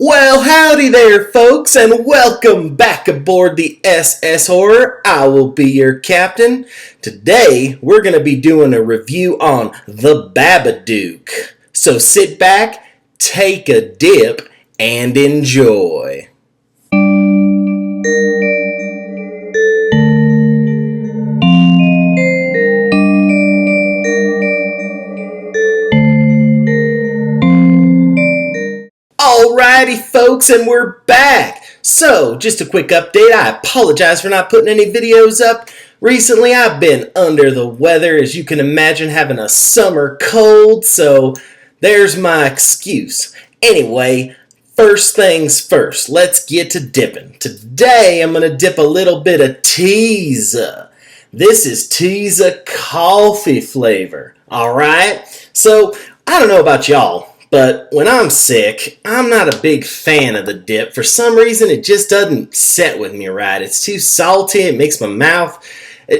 Well, howdy there, folks, and welcome back aboard the SS Horror. I will be your captain. Today, we're going to be doing a review on The Babadook. So sit back, take a dip, and enjoy. Alrighty, folks, and we're back. So, just a quick update. I apologize for not putting any videos up. Recently, I've been under the weather, as you can imagine, having a summer cold, so there's my excuse. Anyway, first things first, let's get to dipping. Today, I'm going to dip a little bit of Teaser. This is Teaser coffee flavor, alright? So, I don't know about y'all, but when I'm sick, I'm not a big fan of the dip. For some reason, it just doesn't set with me right. It's too salty. It makes my mouth...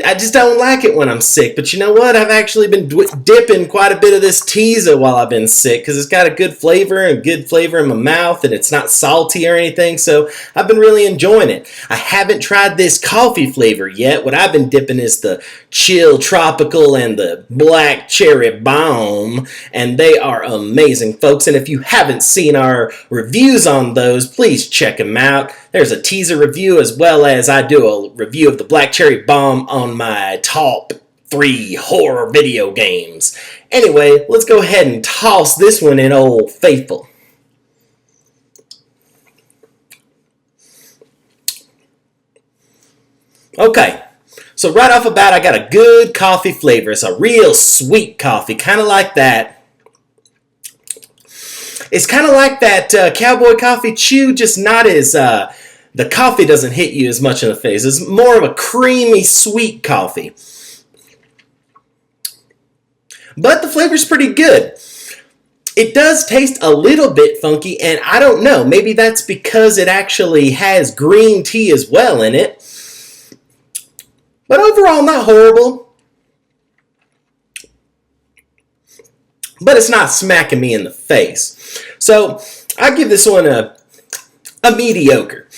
I just don't like it when I'm sick. But you know what? I've actually been dipping quite a bit of this Teaser while I've been sick because it's got a good flavor in my mouth, and it's not salty or anything. So I've been really enjoying it. I haven't tried this coffee flavor yet. What I've been dipping is the Chill Tropical and the Black Cherry Bomb, and they are amazing, folks. And if you haven't seen our reviews on those, please check them out. There's a Teaser review as well as I do a review of the Black Cherry Bomb on my top 3 horror video games. Anyway, let's go ahead and toss this one in Old Faithful. Okay, so right off the bat, I got a good coffee flavor. It's a real sweet coffee, kind of like that. It's kind of like that Cowboy Coffee Chew, just not as... the coffee doesn't hit you as much in the face. It's more of a creamy, sweet coffee. But the flavor's pretty good. It does taste a little bit funky, and I don't know. Maybe that's because it actually has green tea as well in it. But overall, not horrible. But it's not smacking me in the face. So, I give this one a mediocre.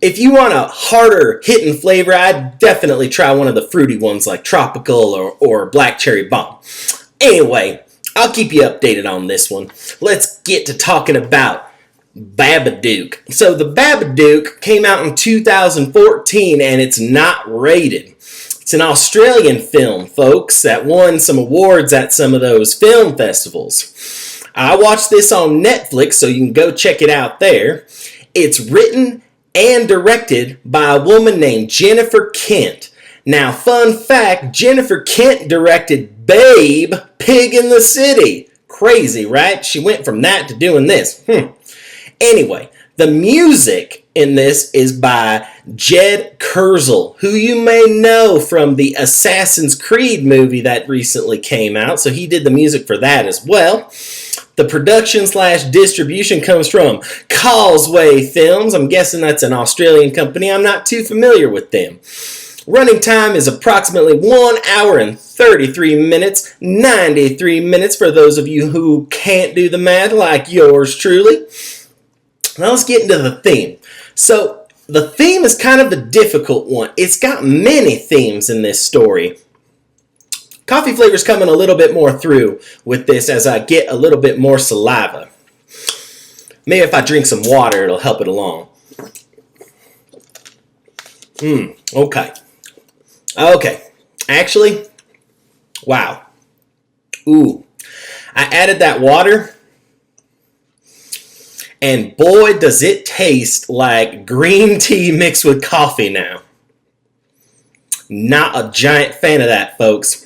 If you want a harder hitting flavor, I'd definitely try one of the fruity ones like Tropical or Black Cherry Bomb. Anyway, I'll keep you updated on this one. Let's get to talking about Babadook. So the Babadook came out in 2014 and it's not rated. It's an Australian film, folks, that won some awards at some of those film festivals. I watched this on Netflix, so you can go check it out there. It's written and directed by a woman named Jennifer Kent. Now, fun fact, Jennifer Kent directed Babe, Pig in the City. Crazy, right? She went from that to doing this. Anyway, the music in this is by Jed Kurzel, who you may know from the Assassin's Creed movie that recently came out. So he did the music for that as well. The production/distribution comes from Causeway Films. I'm guessing that's an Australian company. I'm not too familiar with them. Running time is approximately 1 hour and 33 minutes, 93 minutes for those of you who can't do the math like yours truly. Now let's get into the theme. So the theme is kind of a difficult one. It's got many themes in this story. Coffee flavor's coming a little bit more through with this as I get a little bit more saliva. Maybe if I drink some water, it'll help it along. Okay. Actually, wow. Ooh. I added that water, and boy, does it taste like green tea mixed with coffee now. Not a giant fan of that, folks.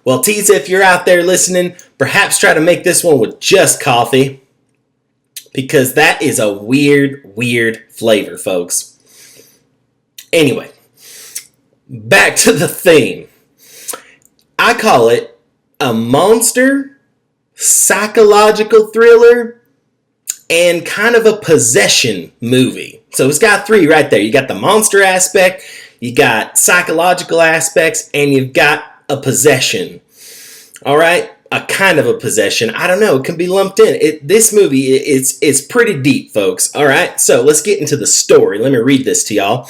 Well, Teaser, if you're out there listening, perhaps try to make this one with just coffee, because that is a weird flavor, folks. Anyway, back to the theme. I call it a monster, psychological thriller, and kind of a possession movie. So it's got 3 right there. You got the monster aspect, you got psychological aspects, and you've got a possession. All right. a kind of a possession. I don't know. It can be lumped in. This movie, it's pretty deep, folks. All right, so let's get into the story. Let me read this to y'all.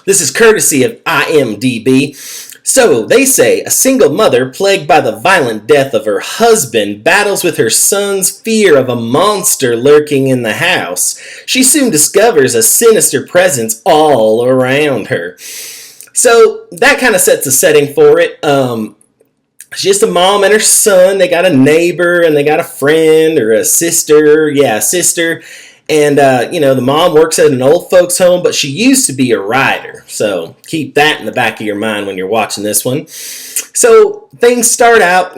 This is courtesy of IMDb. So, they say, a single mother plagued by the violent death of her husband battles with her son's fear of a monster lurking in the house. She soon discovers a sinister presence all around her. So, that kind of sets the setting for it. It's just a mom and her son. They got a neighbor and they got a friend or a sister. Yeah, a sister. And, the mom works at an old folks home, but she used to be a writer. So keep that in the back of your mind when you're watching this one. So things start out,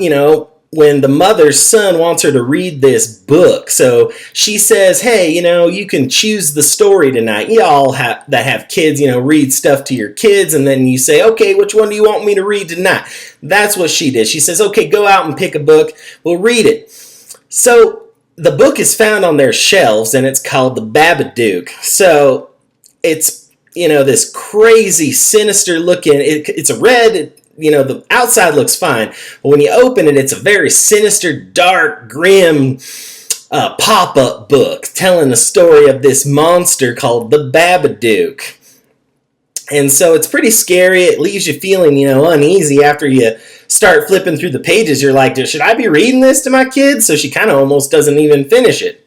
when the mother's son wants her to read this book. So she says, hey, you can choose the story tonight. You all that have kids, read stuff to your kids. And then you say, okay, which one do you want me to read tonight? That's what she did. She says, okay, go out and pick a book. We'll read it. So the book is found on their shelves, and it's called The Babadook. So it's, this crazy, sinister looking, it's a red, the outside looks fine. But when you open it, it's a very sinister, dark, grim pop-up book telling the story of this monster called The Babadook. And so it's pretty scary. It leaves you feeling, uneasy after you start flipping through the pages. You're like, should I be reading this to my kids? So she kind of almost doesn't even finish it.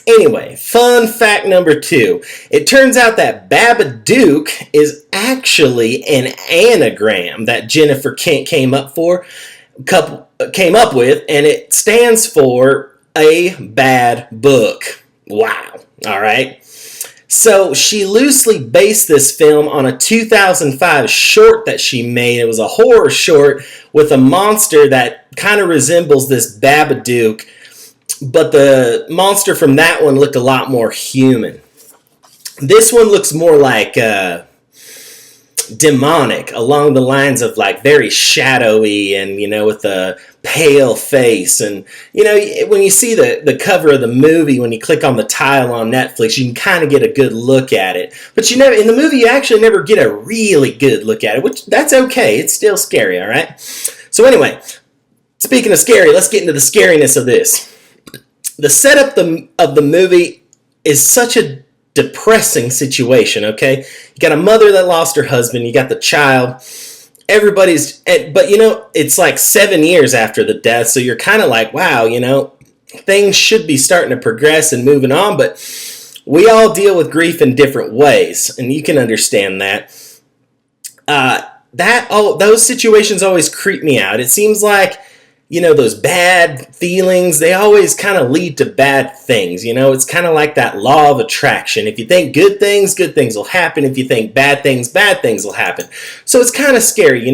Anyway, fun fact number 2. It turns out that Babadook is actually an anagram that Jennifer Kent came up with, and it stands for a bad book. Wow. All right. So she loosely based this film on a 2005 short that she made. It was a horror short with a monster that kind of resembles this Babadook, but the monster from that one looked a lot more human. This one looks more like demonic, along the lines of like very shadowy and, with a pale face. And, when you see the cover of the movie, when you click on the tile on Netflix, you can kind of get a good look at it. But in the movie, you actually never get a really good look at it, which that's okay. It's still scary, all right? So anyway, speaking of scary, let's get into the scariness of this. The setup of the movie is such a depressing situation, okay? You got a mother that lost her husband, you got the child, but it's like 7 years after the death, so you're kind of like, wow, things should be starting to progress and moving on, but we all deal with grief in different ways, and you can understand that. Those situations always creep me out. It seems like, those bad feelings, they always kind of lead to bad things. It's kind of like that law of attraction. If you think good things will happen. If you think bad things will happen. So it's kind of scary,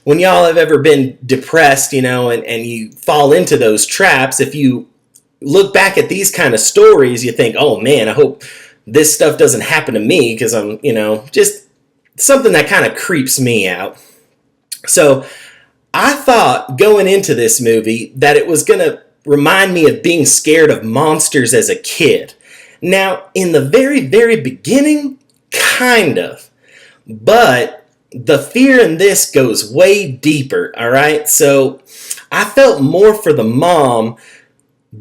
when y'all have ever been depressed, and you fall into those traps. If you look back at these kind of stories, you think, oh man, I hope this stuff doesn't happen to me, because I'm, just something that kind of creeps me out. So I thought going into this movie that it was going to remind me of being scared of monsters as a kid. Now, in the very, very beginning, kind of. But the fear in this goes way deeper, all right? So I felt more for the mom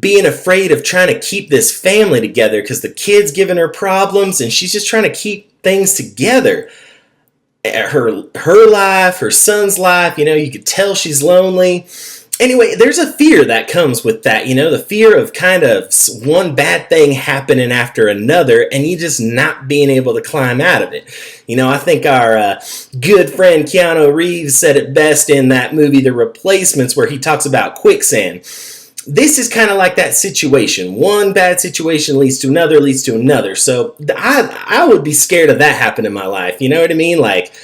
being afraid of trying to keep this family together because the kid's giving her problems and she's just trying to keep things together. Her life, her son's life, you could tell she's lonely. Anyway, there's a fear that comes with that, the fear of kind of one bad thing happening after another and you just not being able to climb out of it. I think our good friend Keanu Reeves said it best in that movie, The Replacements, where he talks about quicksand. This is kind of like that situation. One bad situation leads to another. So I would be scared of that happening in my life. You know what I mean? Like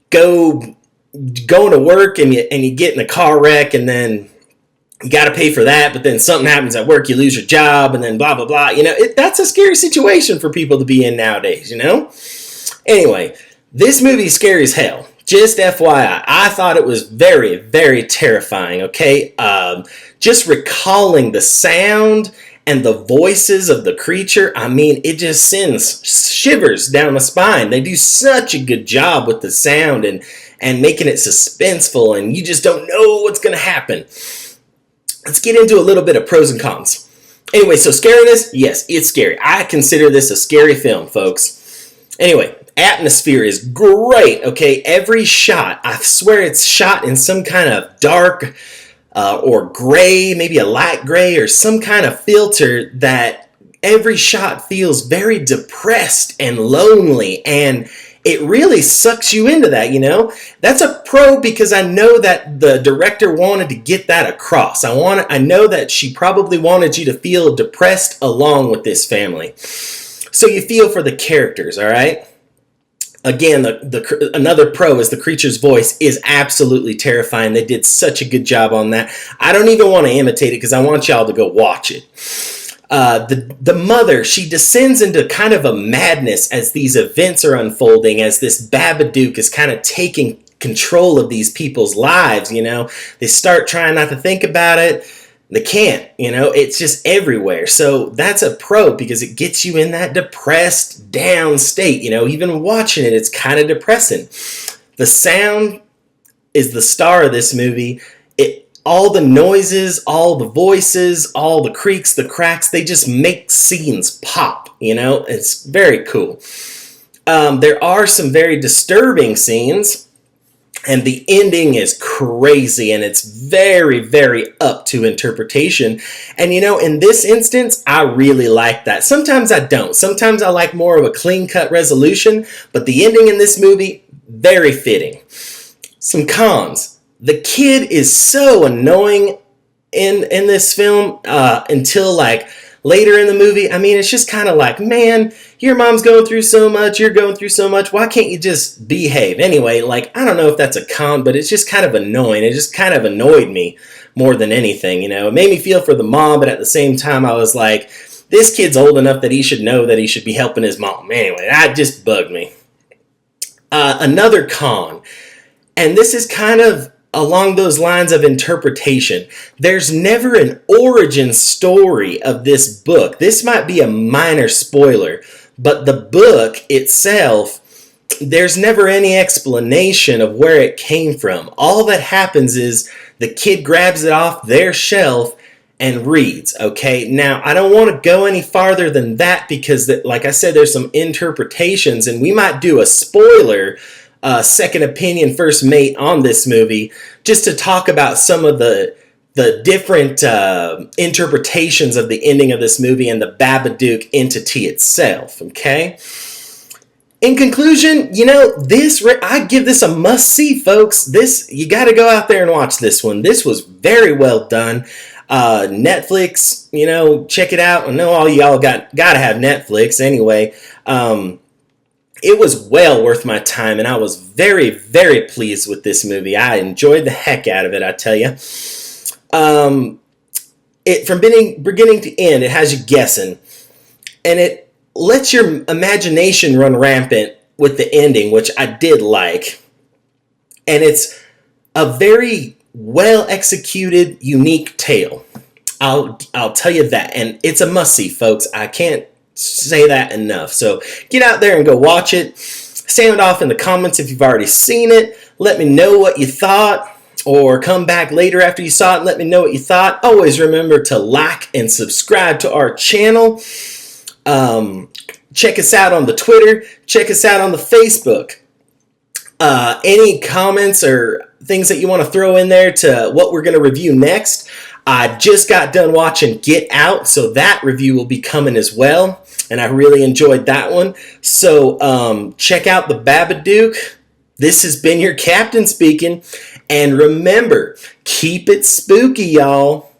going to work and you get in a car wreck and then you got to pay for that. But then something happens at work, you lose your job and then blah, blah, blah. That's a scary situation for people to be in nowadays, Anyway, this movie is scary as hell. Just FYI, I thought it was very, very terrifying, okay? Just recalling the sound and the voices of the creature, it just sends shivers down my spine. They do such a good job with the sound and making it suspenseful, and you just don't know what's going to happen. let's get into a little bit of pros and cons. Anyway, so scariness, yes, it's scary. I consider this a scary film, folks. Anyway, atmosphere is great, okay? Every shot, I swear it's shot in some kind of dark or gray, maybe a light gray or some kind of filter that every shot feels very depressed and lonely, and it really sucks you into that, you know? That's a pro because I know that the director wanted to get that across. I know that she probably wanted you to feel depressed along with this family. So you feel for the characters, all right? Again, another pro is the creature's voice is absolutely terrifying. They did such a good job on that. I don't even want to imitate it because I want y'all to go watch it. The mother, she descends into kind of a madness as these events are unfolding, as this Babadook is kind of taking control of these people's lives, you know. They start trying not to think about it. They can't, you know. It's just everywhere. So that's a pro because it gets you in that depressed, down state, you know. Even watching it, it's kind of depressing. The sound is the star of this movie. All the noises, all the voices, all the creaks, the cracks, they just make scenes pop, you know? It's very cool. There are some very disturbing scenes, and the ending is crazy, and it's very, very up to interpretation. And, you know, in this instance, I really like that. Sometimes I don't. Sometimes I like more of a clean-cut resolution, but the ending in this movie, very fitting. Some cons. The kid is so annoying in this film until like later in the movie. I mean, it's just kind of like, man, your mom's going through so much, you're going through so much. Why can't you just behave? Anyway, like, I don't know if that's a con, but it's just kind of annoying. It just kind of annoyed me more than anything, you know. It made me feel for the mom, but at the same time, I was like, this kid's old enough that he should know that he should be helping his mom. Anyway, that just bugged me. Another con, and this is kind of along those lines of interpretation. There's never an origin story of this book. This might be a minor spoiler, but the book itself, there's never any explanation of where it came from. All that happens is the kid grabs it off their shelf and reads, okay? Now, I don't want to go any farther than that because, like I said, there's some interpretations, and we might do a spoiler second opinion, first mate on this movie, just to talk about some of the different interpretations of the ending of this movie and the Babadook entity itself, okay? In conclusion, you know, I give this a must-see, folks. You got to go out there and watch this one. This was very well done. Netflix, you know, check it out. I know all y'all got to have Netflix anyway. It was well worth my time, and I was very, very pleased with this movie. I enjoyed the heck out of it, I tell you. From beginning to end, it has you guessing, and it lets your imagination run rampant with the ending, which I did like. And it's a very well-executed, unique tale. I'll tell you that, and it's a must-see, folks. I can't say that enough. So get out there and go watch it. Sound off in the comments if you've already seen it. Let me know what you thought, or come back later after you saw it and let me know what you thought. Always remember to like and subscribe to our channel. Check us out on the Twitter. Check us out on the Facebook. Any comments or things that you want to throw in there to what we're going to review next? I just got done watching Get Out, so that review will be coming as well, and I really enjoyed that one. So check out the Babadook. This has been your captain speaking, and remember, keep it spooky, y'all.